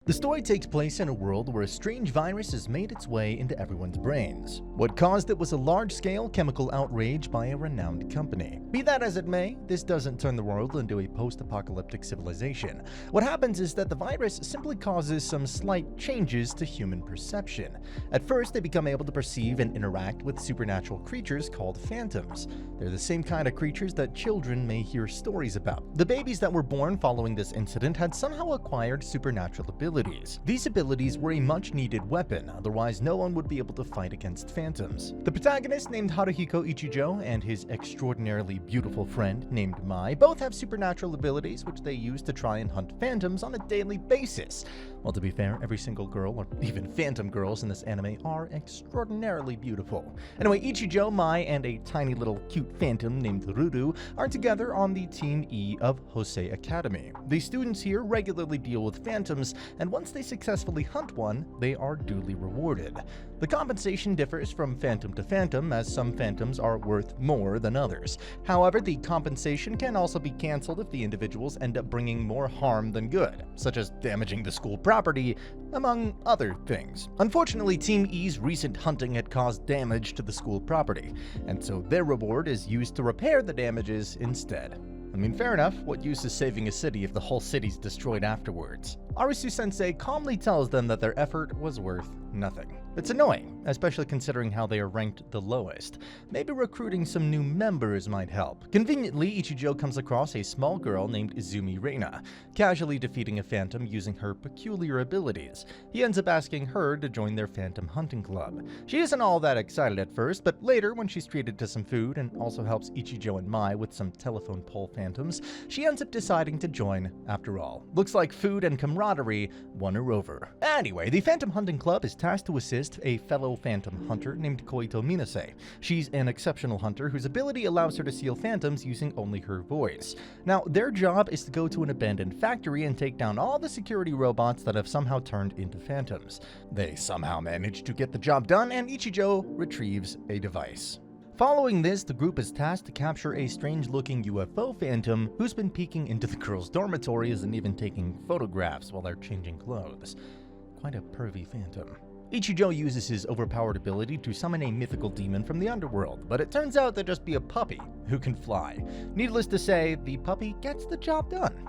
The story takes place in a world where a strange virus has made its way into everyone's brains. What caused it was a large-scale chemical outrage by a renowned company. Be that as it may, this doesn't turn the world into a post-apocalyptic civilization. What happens is that the virus simply causes some slight changes to human perception. At first, they become able to perceive and interact with supernatural creatures called phantoms. They're the same kind of creatures that children may hear stories about. The babies that were born following this incident had somehow acquired supernatural abilities. These abilities were a much-needed weapon, otherwise no one would be able to fight against phantoms. The protagonist, named Haruhiko Ichijo, and his extraordinarily beautiful friend, named Mai, both have supernatural abilities which they use to try and hunt phantoms on a daily basis. Well, to be fair, every single girl, or even phantom girls in this anime, are extraordinarily beautiful. Anyway, Ichijo, Mai, and a tiny little cute phantom named Ruru are together on the Team E of Hosei Academy. The students here regularly deal with phantoms, and once they successfully hunt one, they are duly rewarded. The compensation differs from phantom to phantom, as some phantoms are worth more than others. However, the compensation can also be cancelled if the individuals end up bringing more harm than good, such as damaging the school property, among other things. Unfortunately, Team E's recent hunting had caused damage to the school property, and so their reward is used to repair the damages instead. I mean, fair enough, what use is saving a city if the whole city's destroyed afterwards? Arisu-sensei calmly tells them that their effort was worth nothing. It's annoying, especially considering how they are ranked the lowest. Maybe recruiting some new members might help. Conveniently, Ichijo comes across a small girl named Izumi Reina, casually defeating a phantom using her peculiar abilities. He ends up asking her to join their phantom hunting club. She isn't all that excited at first, but later, when she's treated to some food and also helps Ichijo and Mai with some telephone pole phantoms, she ends up deciding to join after all. Looks like food and camaraderie won her over. Anyway, the phantom hunting club is tasked to assist a fellow phantom hunter named Koito Minase. She's an exceptional hunter whose ability allows her to seal phantoms using only her voice. Now, their job is to go to an abandoned factory and take down all the security robots that have somehow turned into phantoms. They somehow manage to get the job done, and Ichijo retrieves a device. Following this, the group is tasked to capture a strange-looking UFO phantom who's been peeking into the girls' dormitories and even taking photographs while they're changing clothes. Quite a pervy phantom. Ichijo uses his overpowered ability to summon a mythical demon from the underworld, but it turns out to just be a puppy who can fly. Needless to say, the puppy gets the job done.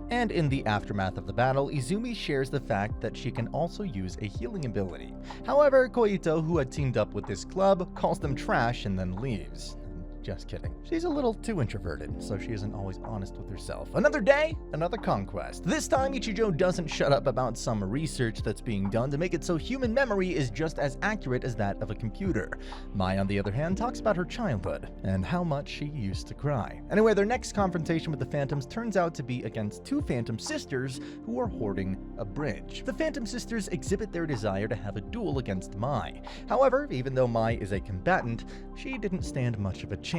And in the aftermath of the battle, Izumi shares the fact that she can also use a healing ability. However, Koito, who had teamed up with this club, calls them trash and then leaves. Just kidding. She's a little too introverted, so she isn't always honest with herself. Another day, another conquest. This time, Ichijo doesn't shut up about some research that's being done to make it so human memory is just as accurate as that of a computer. Mai, on the other hand, talks about her childhood and how much she used to cry. Anyway, their next confrontation with the Phantoms turns out to be against two Phantom sisters who are hoarding a bridge. The Phantom sisters exhibit their desire to have a duel against Mai. However, even though Mai is a combatant, she didn't stand much of a chance.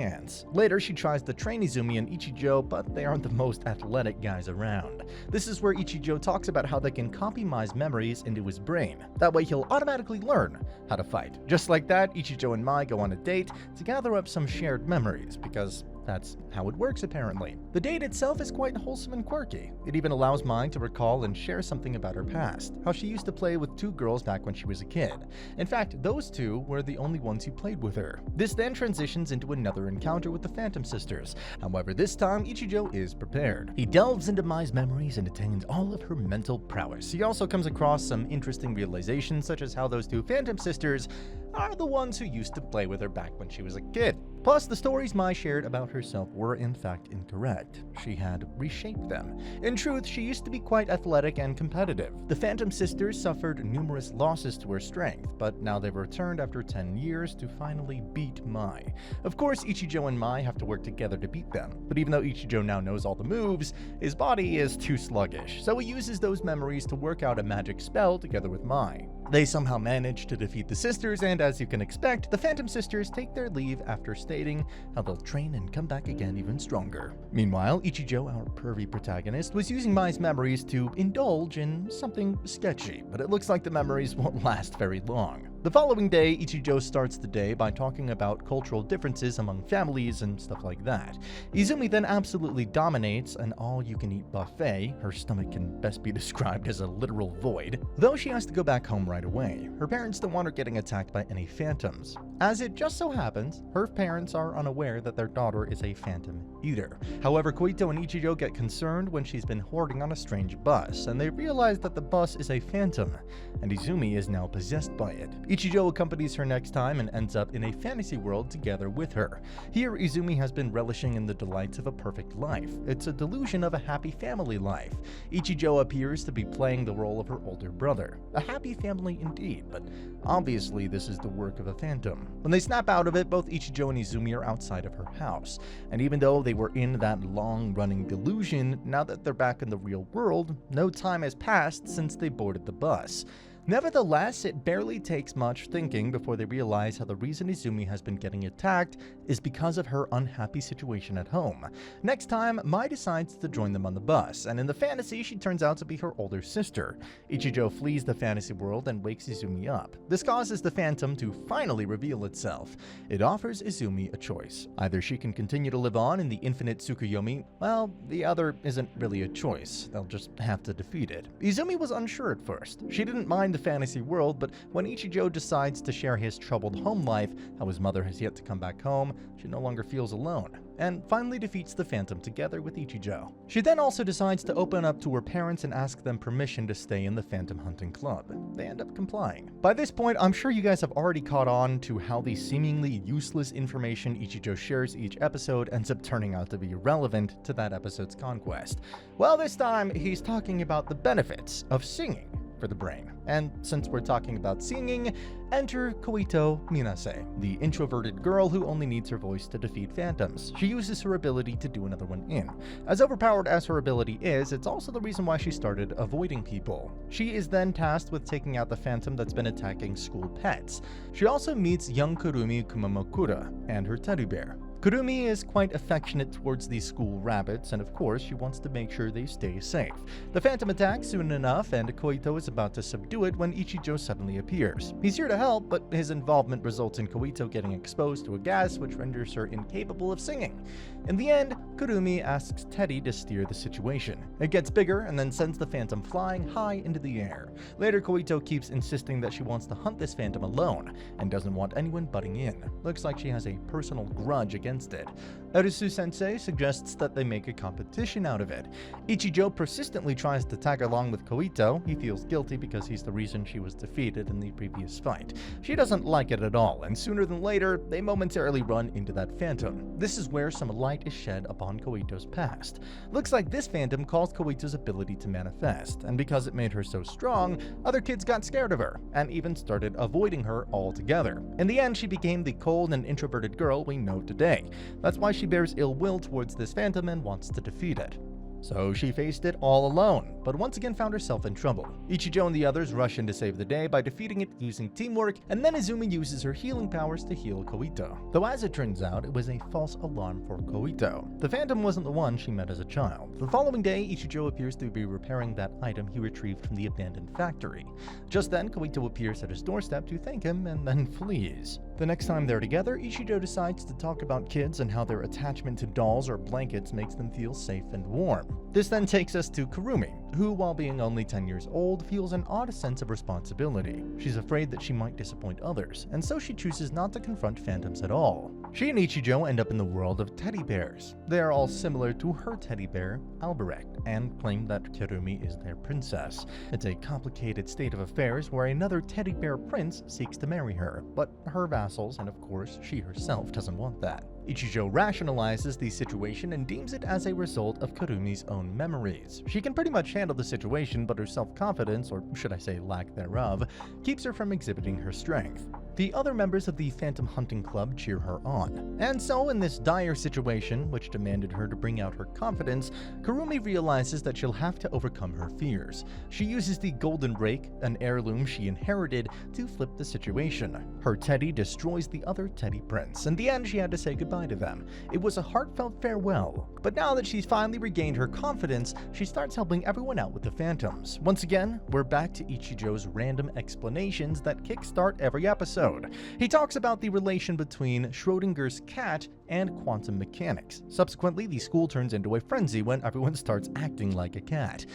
Later, she tries to train Izumi and Ichijo, but they aren't the most athletic guys around. This is where Ichijo talks about how they can copy Mai's memories into his brain. That way he'll automatically learn how to fight. Just like that, Ichijo and Mai go on a date to gather up some shared memories, because that's how it works apparently. The date itself is quite wholesome and quirky. It even allows Mai to recall and share something about her past, how she used to play with two girls back when she was a kid. In fact, those two were the only ones who played with her. This then transitions into another encounter with the Phantom Sisters. However, this time Ichijo is prepared. He delves into Mai's memories and attains all of her mental prowess. He also comes across some interesting realizations, such as how those two Phantom Sisters are the ones who used to play with her back when she was a kid. Plus, the stories Mai shared about herself were in fact incorrect. She had reshaped them. In truth, she used to be quite athletic and competitive. The Phantom Sisters suffered numerous losses to her strength, but now they've returned after 10 years to finally beat Mai. Of course, Ichijo and Mai have to work together to beat them, but even though Ichijo now knows all the moves, his body is too sluggish, so he uses those memories to work out a magic spell together with Mai. They somehow manage to defeat the sisters, and as you can expect, the Phantom Sisters take their leave after stating how they'll train and come back again even stronger. Meanwhile, Ichijo, our pervy protagonist, was using Mai's memories to indulge in something sketchy, but it looks like the memories won't last very long. The following day, Ichijo starts the day by talking about cultural differences among families and stuff like that. Izumi then absolutely dominates an all-you-can-eat buffet. Her stomach can best be described as a literal void, though she has to go back home right away. Her parents don't want her getting attacked by any phantoms. As it just so happens, her parents are unaware that their daughter is a phantom eater. However, Koito and Ichijo get concerned when she's been hoarding on a strange bus, and they realize that the bus is a phantom, and Izumi is now possessed by it. Ichijo accompanies her next time and ends up in a fantasy world together with her. Here, Izumi has been relishing in the delights of a perfect life. It's a delusion of a happy family life. Ichijo appears to be playing the role of her older brother. A happy family indeed, but obviously this is the work of a phantom. When they snap out of it, both Ichijo and Izumi are outside of her house, and even though they were in that long-running delusion, now that they're back in the real world, no time has passed since they boarded the bus. Nevertheless, it barely takes much thinking before they realize how the reason Izumi has been getting attacked is because of her unhappy situation at home. Next time, Mai decides to join them on the bus, and in the fantasy, she turns out to be her older sister. Ichijo flees the fantasy world and wakes Izumi up. This causes the phantom to finally reveal itself. It offers Izumi a choice. Either she can continue to live on in the infinite Tsukuyomi, well, the other isn't really a choice. They'll just have to defeat it. Izumi was unsure at first. She didn't mind the fantasy world, but when Ichijo decides to share his troubled home life, how his mother has yet to come back home, she no longer feels alone, and finally defeats the phantom together with Ichijo. She then also decides to open up to her parents and ask them permission to stay in the phantom hunting club. They end up complying. By this point, I'm sure you guys have already caught on to how the seemingly useless information Ichijo shares each episode ends up turning out to be relevant to that episode's conquest. Well, this time, he's talking about the benefits of singing for the brain. And since we're talking about singing, enter Koito Minase, the introverted girl who only needs her voice to defeat phantoms. She uses her ability to do another one in. As overpowered as her ability is, it's also the reason why she started avoiding people. She is then tasked with taking out the phantom that's been attacking school pets. She also meets young Kurumi Kumamokura and her teddy bear. Kurumi is quite affectionate towards these school rabbits, and of course she wants to make sure they stay safe. The phantom attacks soon enough, and Koito is about to subdue it when Ichijo suddenly appears. He's here to help, but his involvement results in Koito getting exposed to a gas which renders her incapable of singing. In the end, Kurumi asks Teddy to steer the situation. It gets bigger and then sends the phantom flying high into the air. Later, Koito keeps insisting that she wants to hunt this phantom alone and doesn't want anyone butting in. Looks like she has a personal grudge against it. Erisu-sensei suggests that they make a competition out of it. Ichijo persistently tries to tag along with Koito. He feels guilty because he's the reason she was defeated in the previous fight. She doesn't like it at all, and sooner than later, they momentarily run into that phantom. This is where some light is shed upon Koito's past. Looks like this phantom caused Koito's ability to manifest, and because it made her so strong, other kids got scared of her, and even started avoiding her altogether. In the end, she became the cold and introverted girl we know today. That's why she bears ill will towards this phantom and wants to defeat it. So she faced it all alone, but once again found herself in trouble. Ichijo and the others rush in to save the day by defeating it using teamwork, and then Izumi uses her healing powers to heal Koito. Though as it turns out, it was a false alarm for Koito. The phantom wasn't the one she met as a child. The following day, Ichijo appears to be repairing that item he retrieved from the abandoned factory. Just then, Koito appears at his doorstep to thank him and then flees. The next time they're together, Ichijo decides to talk about kids and how their attachment to dolls or blankets makes them feel safe and warm. This then takes us to Kurumi, who, while being only 10 years old, feels an odd sense of responsibility. She's afraid that she might disappoint others, and so she chooses not to confront phantoms at all. She and Ichijo end up in the world of teddy bears. They are all similar to her teddy bear, Albrecht, and claim that Kurumi is their princess. It's a complicated state of affairs where another teddy bear prince seeks to marry her, but her vassals, and of course she herself, doesn't want that. Ichijo rationalizes the situation and deems it as a result of Kurumi's own memories. She can pretty much handle the situation, but her self-confidence, or should I say lack thereof, keeps her from exhibiting her strength. The other members of the Phantom Hunting Club cheer her on. And so, in this dire situation, which demanded her to bring out her confidence, Kurumi realizes that she'll have to overcome her fears. She uses the Golden Rake, an heirloom she inherited, to flip the situation. Her teddy destroys the other teddy prince. In the end, she had to say goodbye goodbye to them. It was a heartfelt farewell. But now that she's finally regained her confidence, she starts helping everyone out with the phantoms. Once again, we're back to Ichijo's random explanations that kickstart every episode. He talks about the relation between Schrodinger's cat and quantum mechanics. Subsequently, the school turns into a frenzy when everyone starts acting like a cat.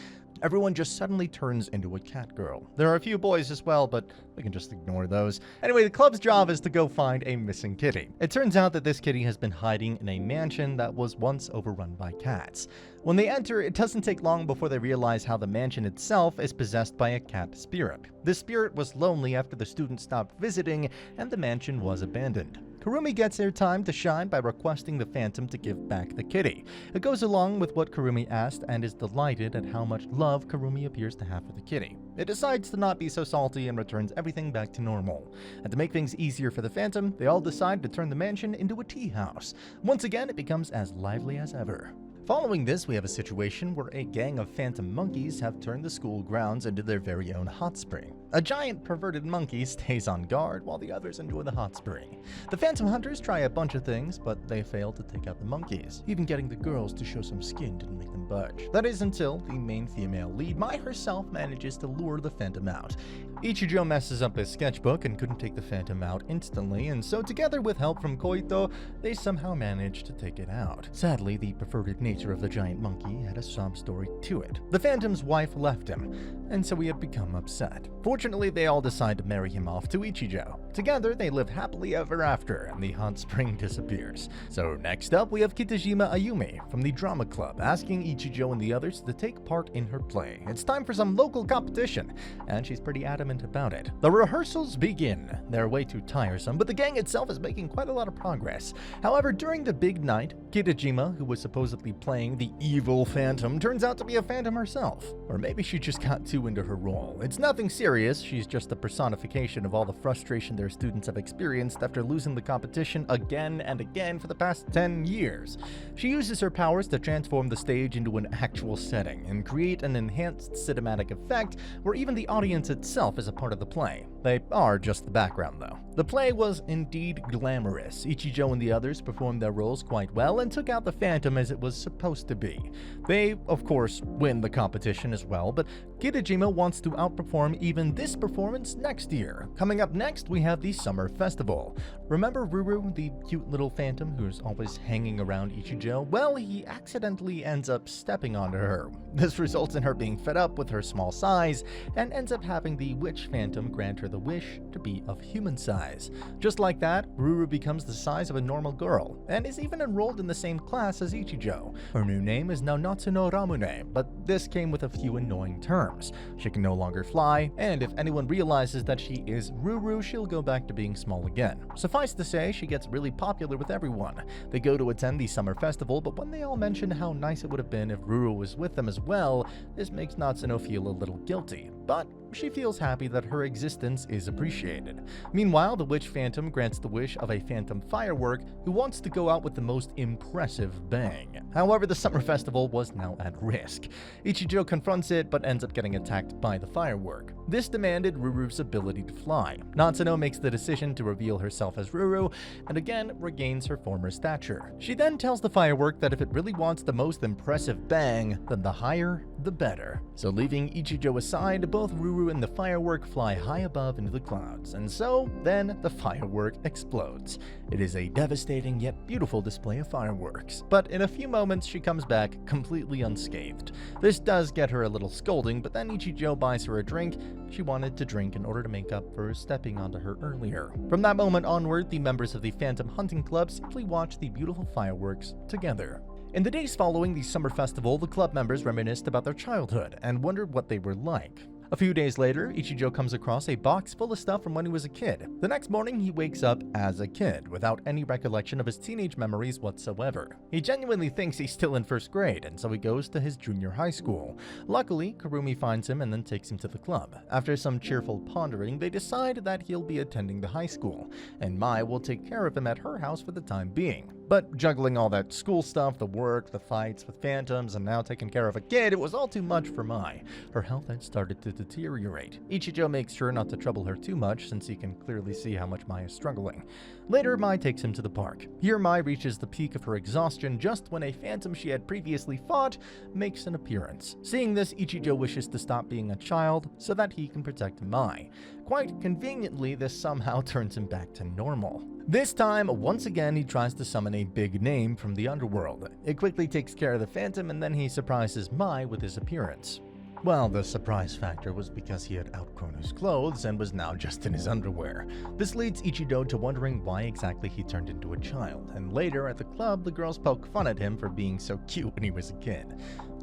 Everyone just suddenly turns into a cat girl. There are a few boys as well, but we can just ignore those. Anyway, the club's job is to go find a missing kitty. It turns out that this kitty has been hiding in a mansion that was once overrun by cats. When they enter, it doesn't take long before they realize how the mansion itself is possessed by a cat spirit. This spirit was lonely after the students stopped visiting and the mansion was abandoned. Kurumi gets their time to shine by requesting the Phantom to give back the kitty. It goes along with what Kurumi asked and is delighted at how much love Kurumi appears to have for the kitty. It decides to not be so salty and returns everything back to normal. And to make things easier for the Phantom, they all decide to turn the mansion into a tea house. Once again, it becomes as lively as ever. Following this, we have a situation where a gang of phantom monkeys have turned the school grounds into their very own hot spring. A giant perverted monkey stays on guard while the others enjoy the hot spring. The phantom hunters try a bunch of things, but they fail to take out the monkeys. Even getting the girls to show some skin didn't make them budge. That is until the main female lead, Mai herself, manages to lure the phantom out. Ichijo messes up his sketchbook and couldn't take the phantom out instantly, and so together with help from Koito, they somehow managed to take it out. Sadly, the perverted nature of the giant monkey had a sob story to it. The phantom's wife left him, and so he had become upset. Fortunately, they all decide to marry him off to Ichijo. Together, they live happily ever after, and the hot spring disappears. So next up, we have Kitajima Ayumi from the drama club asking Ichijo and the others to take part in her play. It's time for some local competition, and she's pretty adamant about it. The rehearsals begin. They're way too tiresome, but the gang itself is making quite a lot of progress. However, during the big night, Kitajima, who was supposedly playing the evil phantom, turns out to be a phantom herself. Or maybe she just got too into her role. It's nothing serious, she's just a personification of all the frustration their students have experienced after losing the competition again and again for the past 10 years. She uses her powers to transform the stage into an actual setting and create an enhanced cinematic effect where even the audience itself is a part of the play. They are just the background though. The play was indeed glamorous. Ichijo and the others performed their roles quite well and took out the phantom as it was supposed to be. They, of course, win the competition as well, but Kitajima wants to outperform even this performance next year. Coming up next, we have the Summer Festival. Remember Ruru, the cute little phantom who's always hanging around Ichijo? Well, he accidentally ends up stepping onto her. This results in her being fed up with her small size and ends up having the witch phantom grant her the wish to be of human size. Just like that, Ruru becomes the size of a normal girl and is even enrolled in the same class as Ichijo. Her new name is now Natsuno Ramune, but this came with a few annoying terms. She can no longer fly, and if anyone realizes that she is Ruru, she'll go back to being small again. Suffice to say, she gets really popular with everyone. They go to attend the summer festival, but when they all mention how nice it would have been if Ruru was with them as well, this makes Natsuno feel a little guilty. But she feels happy that her existence is appreciated. Meanwhile, the witch phantom grants the wish of a phantom firework who wants to go out with the most impressive bang. However, the summer festival was now at risk. Ichijo confronts it but ends up getting attacked by the firework. This demanded Ruru's ability to fly. Natsuno makes the decision to reveal herself as Ruru and again regains her former stature. She then tells the firework that if it really wants the most impressive bang, then the higher, the better. So leaving Ichijo aside, both Ruru and the firework fly high above into the clouds, and so then the firework explodes. It is a devastating yet beautiful display of fireworks, but in a few moments she comes back completely unscathed. This does get her a little scolding, but then Ichijo buys her a drink she wanted to drink in order to make up for stepping onto her earlier. From that moment onward, the members of the Phantom Hunting Club simply watch the beautiful fireworks together. In the days following the summer festival, the club members reminisced about their childhood and wondered what they were like. A few days later, Ichijo comes across a box full of stuff from when he was a kid. The next morning, he wakes up as a kid, without any recollection of his teenage memories whatsoever. He genuinely thinks he's still in first grade, and so he goes to his junior high school. Luckily, Kurumi finds him and then takes him to the club. After some cheerful pondering, they decide that he'll be attending the high school, and Mai will take care of him at her house for the time being. But juggling all that school stuff, the work, the fights with phantoms, and now taking care of a kid, it was all too much for Mai. Her health had started to deteriorate. Ichijo makes sure not to trouble her too much since he can clearly see how much Mai is struggling. Later, Mai takes him to the park. Here, Mai reaches the peak of her exhaustion just when a phantom she had previously fought makes an appearance. Seeing this, Ichijo wishes to stop being a child so that he can protect Mai. Quite conveniently, this somehow turns him back to normal. This time, once again, he tries to summon a big name from the underworld. It quickly takes care of the phantom, and then he surprises Mai with his appearance. Well, the surprise factor was because he had outgrown his clothes and was now just in his underwear. This leads Ichijo to wondering why exactly he turned into a child, and later at the club, the girls poke fun at him for being so cute when he was a kid.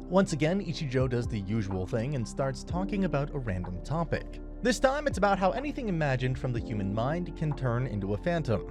Once again, Ichijo does the usual thing and starts talking about a random topic. This time, it's about how anything imagined from the human mind can turn into a phantom.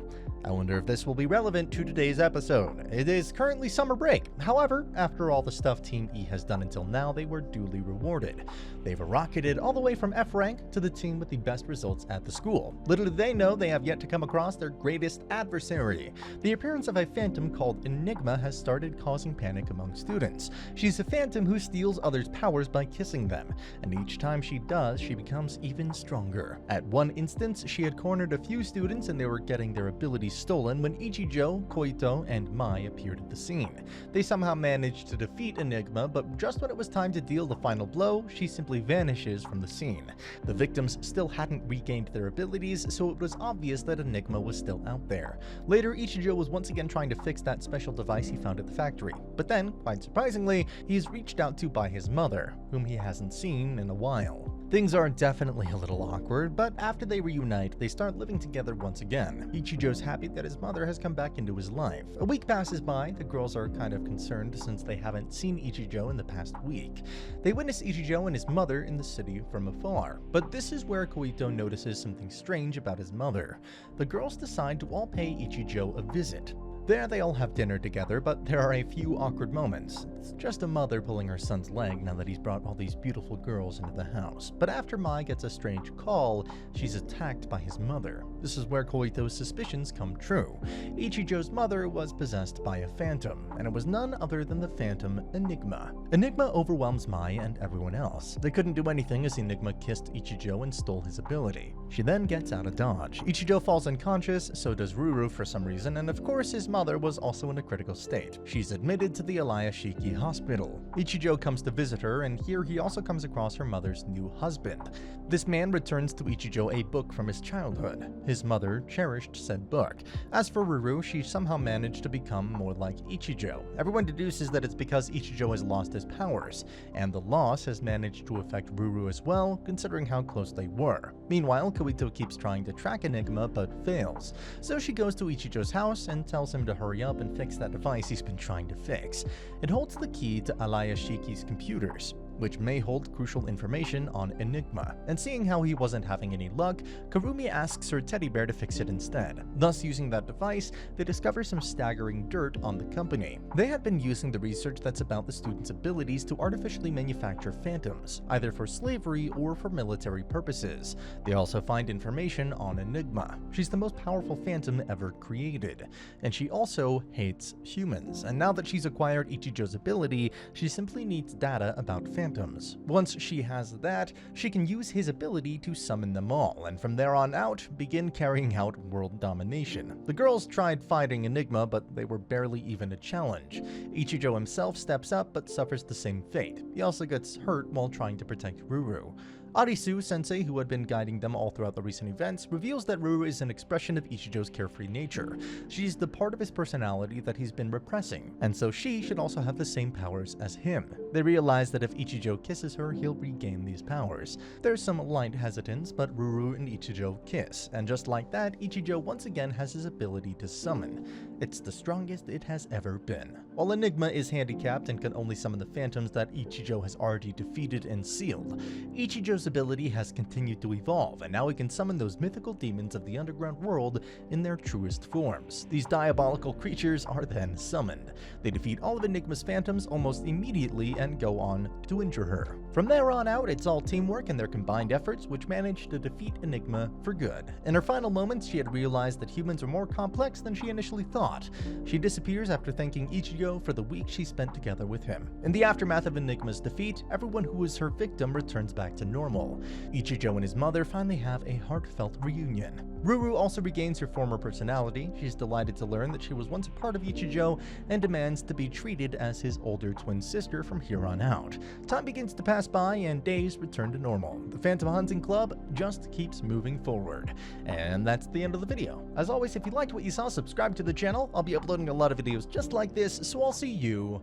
I wonder if this will be relevant to today's episode. It is currently summer break. However, after all the stuff Team E has done until now, they were duly rewarded. They've rocketed all the way from F rank to the team with the best results at the school. Little do they know they have yet to come across their greatest adversary. The appearance of a phantom called Enigma has started causing panic among students. She's a phantom who steals others' powers by kissing them, and each time she does, she becomes even stronger. At one instance, she had cornered a few students and they were getting their abilities stolen when Ichijo, Koito, and Mai appeared at the scene. They somehow managed to defeat Enigma, but just when it was time to deal the final blow, she simply vanishes from the scene. The victims still hadn't regained their abilities, so it was obvious that Enigma was still out there. Later, Ichijo was once again trying to fix that special device he found at the factory, but then, quite surprisingly, he's reached out to by his mother, whom he hasn't seen in a while. Things are definitely a little awkward, but after they reunite, they start living together once again. Ichijo's happy that his mother has come back into his life. A week passes by, the girls are kind of concerned since they haven't seen Ichijo in the past week. They witness Ichijo and his mother in the city from afar, but this is where Koito notices something strange about his mother. The girls decide to all pay Ichijo a visit. There they all have dinner together, but there are a few awkward moments. It's just a mother pulling her son's leg now that he's brought all these beautiful girls into the house. But after Mai gets a strange call, she's attacked by his mother. This is where Koito's suspicions come true. Ichijo's mother was possessed by a phantom, and it was none other than the phantom Enigma. Enigma overwhelms Mai and everyone else. They couldn't do anything as Enigma kissed Ichijo and stole his ability. She then gets out of dodge. Ichijo falls unconscious, so does Ruru for some reason, and of course his mother was also in a critical state. She's admitted to the Alaya-shiki hospital. Ichijo comes to visit her, and here he also comes across her mother's new husband. This man returns to Ichijo a book from his childhood. His mother cherished said book. As for Ruru, she somehow managed to become more like Ichijo. Everyone deduces that it's because Ichijo has lost his powers, and the loss has managed to affect Ruru as well, considering how close they were. Meanwhile, Koito keeps trying to track Enigma but fails, so she goes to Ichijo's house and tells him to hurry up and fix that device he's been trying to fix. It holds the key to Alaya-shiki's computers, which may hold crucial information on Enigma. And seeing how he wasn't having any luck, Kurumi asks her teddy bear to fix it instead. Thus, using that device, they discover some staggering dirt on the company. They had been using the research that's about the students' abilities to artificially manufacture phantoms, either for slavery or for military purposes. They also find information on Enigma. She's the most powerful phantom ever created, and she also hates humans. And now that she's acquired Ichijo's ability, she simply needs data about phantoms. Once she has that, she can use his ability to summon them all, and from there on out, begin carrying out world domination. The girls tried fighting Enigma, but they were barely even a challenge. Ichijo himself steps up, but suffers the same fate. He also gets hurt while trying to protect Ruru. Arisu-sensei, who had been guiding them all throughout the recent events, reveals that Ruru is an expression of Ichijo's carefree nature. She's the part of his personality that he's been repressing, and so she should also have the same powers as him. They realize that if Ichijo kisses her, he'll regain these powers. There's some light hesitance, but Ruru and Ichijo kiss, and just like that, Ichijo once again has his ability to summon. It's the strongest it has ever been. While Enigma is handicapped and can only summon the phantoms that Ichijo has already defeated and sealed, Ichijo's ability has continued to evolve, and now he can summon those mythical demons of the underground world in their truest forms. These diabolical creatures are then summoned. They defeat all of Enigma's phantoms almost immediately and go on to injure her. From there on out, it's all teamwork and their combined efforts which managed to defeat Enigma for good. In her final moments, she had realized that humans are more complex than she initially thought. She disappears after thanking Ichijo for the week she spent together with him. In the aftermath of Enigma's defeat, everyone who was her victim returns back to normal. Ichijo and his mother finally have a heartfelt reunion. Ruru also regains her former personality. She's delighted to learn that she was once a part of Ichijo and demands to be treated as his older twin sister from here on out. Time begins to pass by and days return to normal. The Phantom Hunting Club just keeps moving forward. And that's the end of the video. As always, if you liked what you saw, subscribe to the channel. I'll be uploading a lot of videos just like this, so I'll see you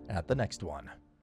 at the next one.